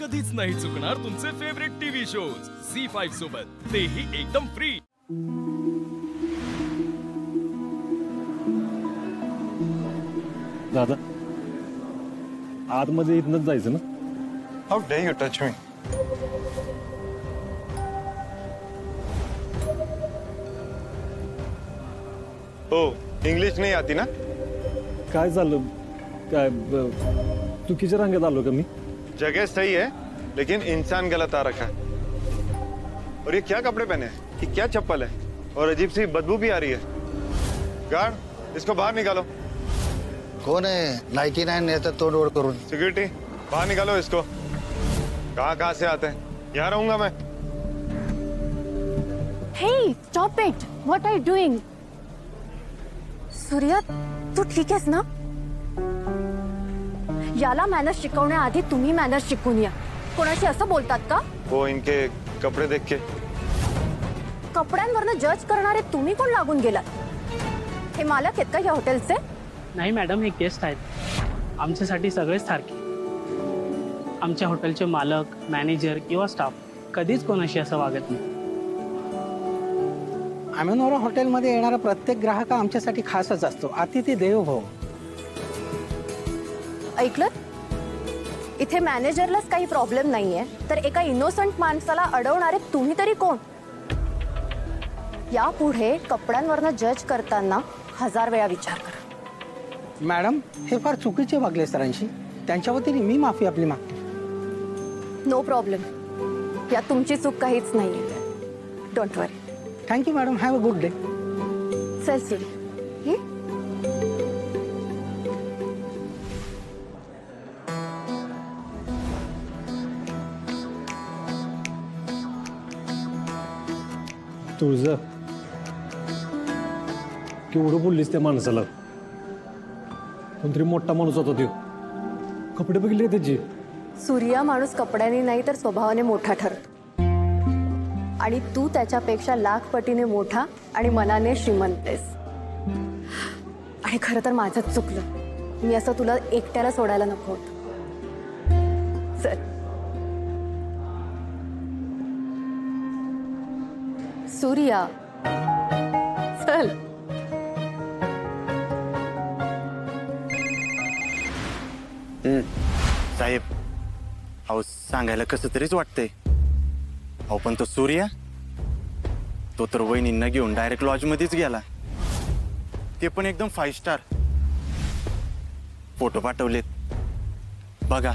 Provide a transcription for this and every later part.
कधीच नाही चुकणार तुमचे फेवरेट टीव्ही शोज झी5 सोबत, तेही एकदम फ्री। दादा आतमध्ये इथनच जायचं ना? How dare you touch me? ओ इंग्लिश नहीं आती ना? काय झालं? काय चुकीच्या रंगात आलो का मी? जगह सही है लेकिन इंसान गलत आ रखा है। और ये क्या कपड़े पहने हैं? ये क्या चप्पल है? और अजीब सी बदबू भी आ रही है। गार्ड इसको बाहर निकालो। कौन है? लायकी नहीं तो तोड़ ओड़ करूँ। सिक्योरिटी बाहर निकालो इसको। कहाँ से आते हैं? यहाँ रहूंगा मैं। Hey, stop it! What are you doing? Surya, तू ठीक आहेस ना? याला मॅनर्स शिकवण्याआधी तुम्ही मॅनर्स शिकून या। कोणाशी असं बोलतात का? वो इनके कपड़े देख के। कपड्यांवरनं जज करणारे तुम्ही कोण लागून गेलात? हे मालक आहेत का या हॉटेलचे? नाही मॅडम, हे गेस्ट आहेत। आमच्यासाठी सगळेच सारखे। आमच्या हॉटेलचे मालक, मॅनेजर किंवा स्टाफ कधीच कोणाशी असं वागत नाही। आमेनोरा हॉटेलमध्ये येणारा प्रत्येक ग्राहक आमच्यासाठी खासच असतो। अतिथी देवो भव। ऐकलं? इथे मॅनेजरलाच काही प्रॉब्लेम नाहीये तर एका इनोसंट माणसाला अडवणारे तुम्ही तरी कोण? यापुढे कपड्यांवरनं जज करताना 1000 वेळा विचार करा। मॅडम, हे फार चुकीचे वागले सरांशी। त्यांच्या वतीने मी माफी आपली मागते। नो प्रॉब्लेम, यात तुमची चूक काहीच नाहीये। Don't worry. Thank you madam, have a good day. चल सूर्य। तुळजा केवढं बोललीस त्या माणसाला? कोणतरी मोठा माणूस होता तो। कपडे बघितले त्याचे? सूर्या माणूस कपड्याने नाही तर स्वभावाने मोठा ठरतो आणि तू त्याच्यापेक्षा लाख पटीने मोठा आणि मनाने श्रीमंत आहेस। आणि खरं तर माझंच चुकलं। मी असं तुला एकट्याला सोडायला नको होतं। चल सूर्या, चल। साहेब, अहो सांगायला कसं तरीच वाटतंय। अहो पण तो सूर्या, तो तर वहिनींना घेऊन डायरेक्ट लॉज मध्येच गेला, ते पण एकदम 5 स्टार। फोटो पाठवलेत बघा।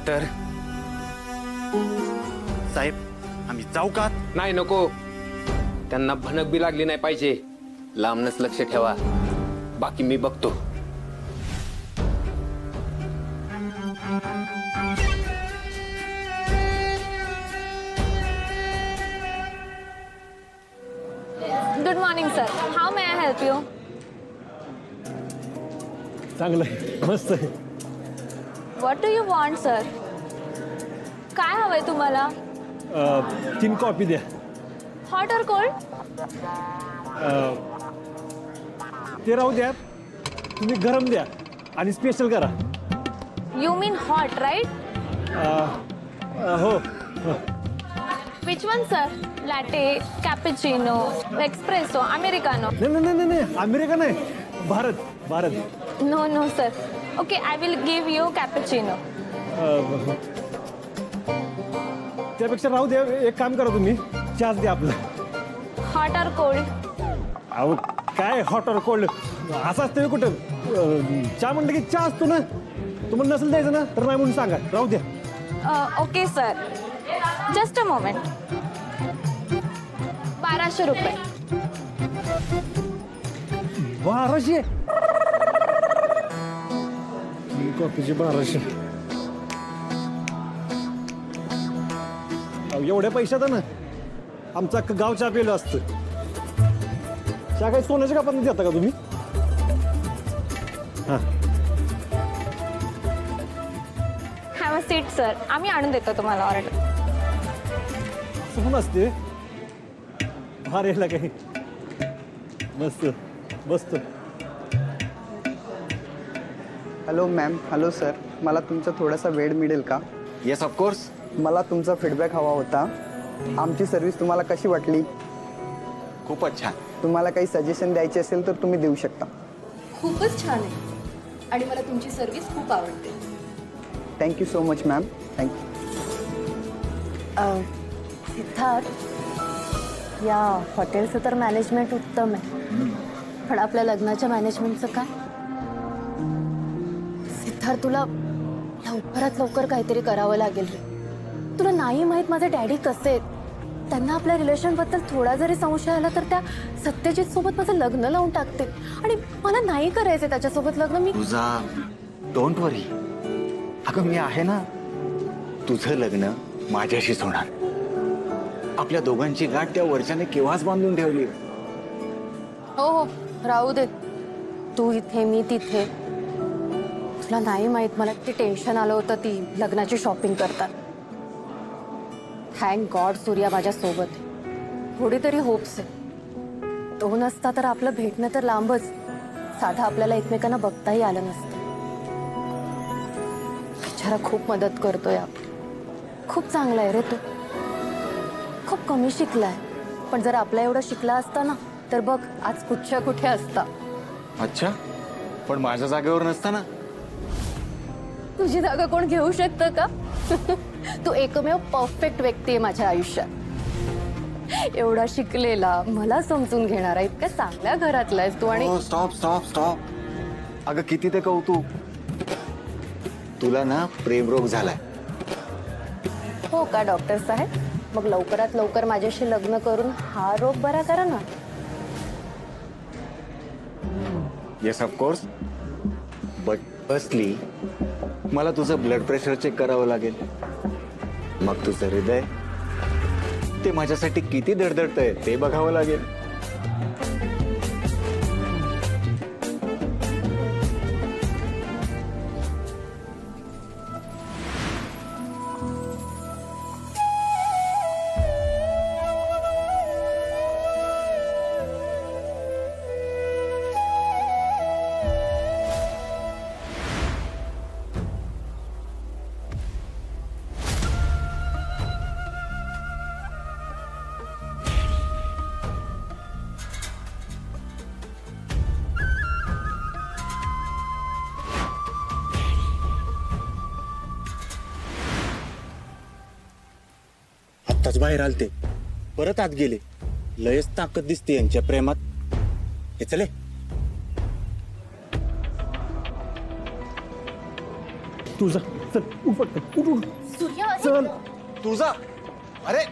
तर साहेब, आम्ही जाऊ का? नाही, नको। त्यांना भनक बी लागली नाही पाहिजे। लांबनच लक्ष ठेवा, बाकी मी बघतो। Good morning sir, how may I help you? चांगलं आहे, मस्त आहे। What do you want sir? काय हवंय तुम्हाला? 3 कॉफी द्या। हॉट और कोल्ड? ते राहू द्या, तुम्ही गरम द्या आणि स्पेशल करा। You mean hot right? हो। Which one sir? Latte, cappuccino, expresso, Americano? नाही, अमेरिका नाही, Bharat. No no sir. Okay, I will give you cappuccino. त्यापेक्षा राहू द्या, एक काम करा, तुम्ही चहाच द्या आपलं। हॉट और कोल्ड? अहो काय हॉट और कोल्ड असं असतं कुठं? चहा म्हणलं की चहा असतो ना। तुम्हाला नसेल द्यायचं ना तर नाही म्हणून सांगा, राहू द्या। Okay sir, just a moment. 1200 रुपये। 1200? कॉफीचे 1200? एवढ्या पैशात ना आमचं अख्खं गाव चहा पिलं असतं। चहा काही सोन्याच्या कपात देता का तुम्ही? हां, हॅव अ सीट सर, आम्ही आणून देतो तुम्हाला ऑर्डर। चुकून असते भार यायला काही। मस्त मस्त. Hello ma'am. Hello sir. मला तुमचा थोडासा वेळ मिळेल का? Yes of course. मला तुमचा फीडबॅक हवा होता. आमची सर्व्हिस तुम्हाला कशी वाटली? खूपच छान. तुम्हाला काही सजेशन द्यायचे असेल तर तुम्ही देऊ शकता. खूपच छान आहे आणि मला तुमची सर्व्हिस खूप आवडते. Thank you so much ma'am. Thank you. Siddharth, या हॉटेलचं तर मॅनेजमेंट उत्तम आहे, पण आपल्या लग्नाच्या मॅनेजमेंटचं काय? सिद्धार्थ, तुला लवकरात लवकर काहीतरी करावं लागेल रे. तुला नाही माहीत माझे डॅडी कसे आहेत. त्यांना आपल्या रिलेशनबद्दल थोडा जरी संशय आला तर त्या सत्यजित सोबत माझं लग्न लावून टाकते आणि मला नाही करायचं त्याच्यासोबत लग्न. मी तुझा डोंट वरी. अगं मी आहे ना. तुझं लग्न माझ्याशीच होणार. आपल्या दोघांची गाठ त्या वर्षाने केव्हाच बांधून ठेवली. हो हो, राहू दे. तू इथे मी तिथे. तुला नाही माहित मला किती टेन्शन आलं होतं ती लग्नाची शॉपिंग करतात. थँक गॉड सूर्या माझ्या सोबत. थोडी तरी होप्स आहे. तो नसता तर आपलं भेटणं तर लांबच, साधा आपल्याला एकमेकांना बघताही आलं नसतं. बिचारा खूप मदत करतोय. खूप चांगला आहे रे तू. खूप कमी शिकलाय, पण जर आपला एवढं शिकला असता ना तर बघ आज कुठच्या कुठे असता. अच्छा, पण माझ्या जागेवर नसताना तुझी जागा कोण घेऊ शकतं का? तू एकमेव परफेक्ट व्यक्ती आहे माझ्या आयुष्यात. एवढा शिकलेला, मला समजून घेणारा, इतक्या चांगल्या घरातला आहेस तू. आणि स्टॉप स्टॉप स्टॉप. अगं किती ते कौतुक. तुला ना प्रेमरोग झालाय. हो का डॉक्टर साहेब? मग लवकरात लवकर माझ्याशी लग्न करून हा रोग बरा करा ना. येस ऑफकोर्स, बट फर्स्टली मला तुझं ब्लड प्रेशर चेक करावं लागेल. मग तुझं हृदय ते माझ्यासाठी किती धडधडतंय ते बघावं लागेल. आत्ताच बाहेर आलते, परत आत गेले. लयच ताकद दिसते यांच्या प्रेमात. हे चले. तुझा चल, उठ उठ उठ. सूर्या, चल तुझा. अरे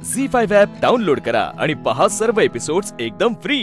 झी5 ॲप डाउनलोड करा आणि पहा सर्व एपिसोड्स एकदम फ्री.